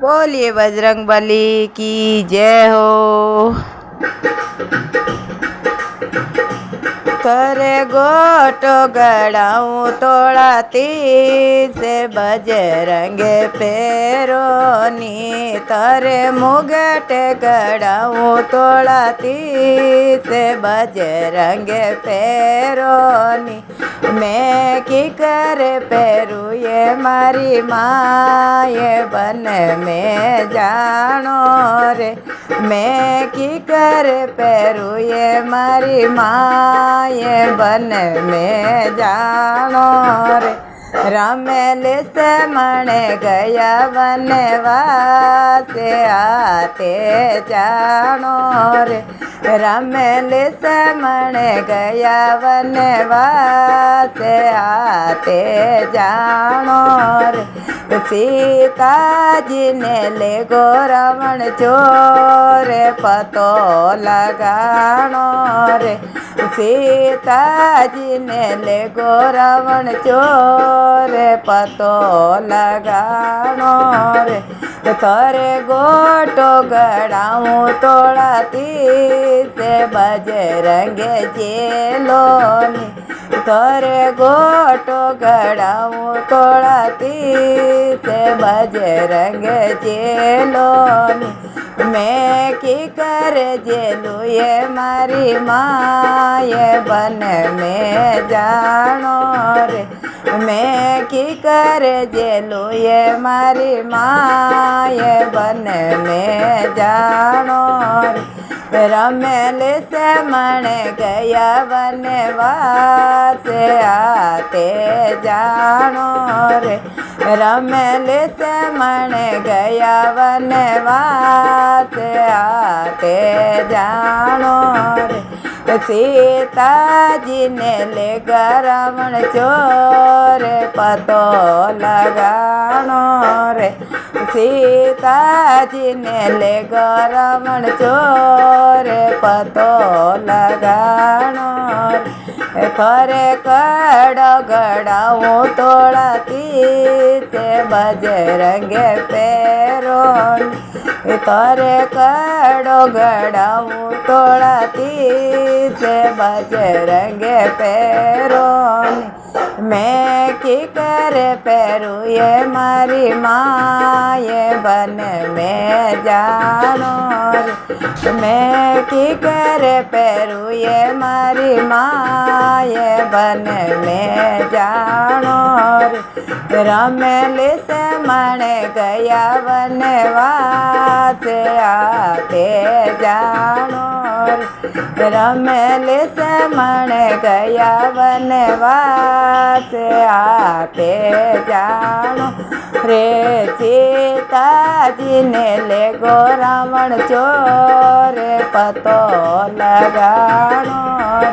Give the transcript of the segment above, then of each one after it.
बोलिए बजरंगबली की जय हो। करे गोटो गड़ाऊँ तोड़ाती से बजरंग पेरोनी, तारे मुगट गड़ाऊँ तोड़ाती से बजरंग पेरोनी। मैं की कर पैरू ये मारी माए बन में जानो रे, मैं की कर पैरू ये मारी माए बन में जानो रे। रामेल से मणे गया वनवास आते जानो रे, रामेल से मणे गया वनवास आते जानो रे। सीता जी ने ले गो रावण चोर पतो लगानो रे, सीता जी ने ले गो रावण चोर पतो लगानो रे। करे गोटो गड़ाऊँ तोड़ाती से बजरंग जेलोनी, करे गोटो गड़ाऊँ तोड़ाती से बजरंग जेलोनी। मैं की कर जेलू ये मारी माए बन में जानो रे, मैं की कर जेलू ये मारी माए बन में जानो रे। रमेल से मणे गया वनवास आते जानो रे, रमेल से मणे गया वनवास आते जानो रे। सीता जी ने ले रावण चोर पतो लगानो रे, सीता जी ने ले रावण चोर पतो लगानो रे। करे कड़ो गड़ाऊँ तोड़ाती से बजरंग पेरोनी, करे कड़ो गड़ाऊँ तोड़ाती से बजरंग पेरोनी। मैं की कर पैरू ये मारी माए बन में जानो रे, मैं की कर पैरू ये मारी माए बन में जानो रे। रमेल से मणे गया वनवास आते जानो रे, रमेल से मणे गया वनवास आते जानो रे। सीता जी ने ले गो रावण चोर पतो लगानो रे,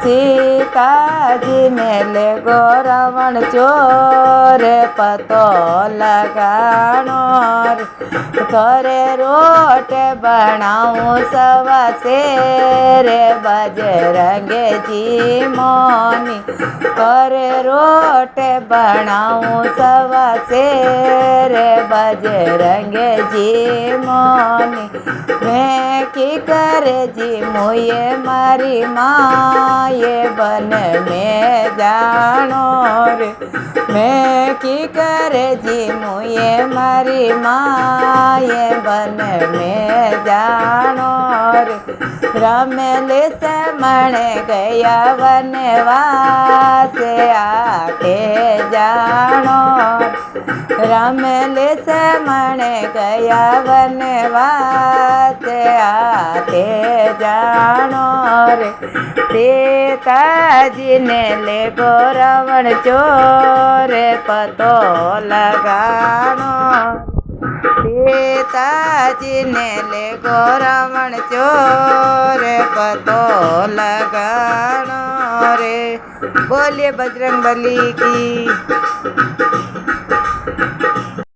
सीता जी ने ले गो रावण चोर पतो लगानो रे। करे रोट बनाऊँ सवा शेर बजरंग जी मोनी, करे रोट बनाऊँ सवा शेर बजरंग जी मोनी। मैं की कर जी मुए मारी माए बन में जानो रे, मैं की कर जी मुए मारी माए बन में जानो रे। रमेल से मणे गया वनवास आते जानो रे, रमेल से मणे गया वनवास आते जानो रे। सीता जी ने ले गो रावण चोर पतो लगानो, सीता जी ने ले गो रावण चोर पतो लगानो रे। बोलिए बजरंगबली की।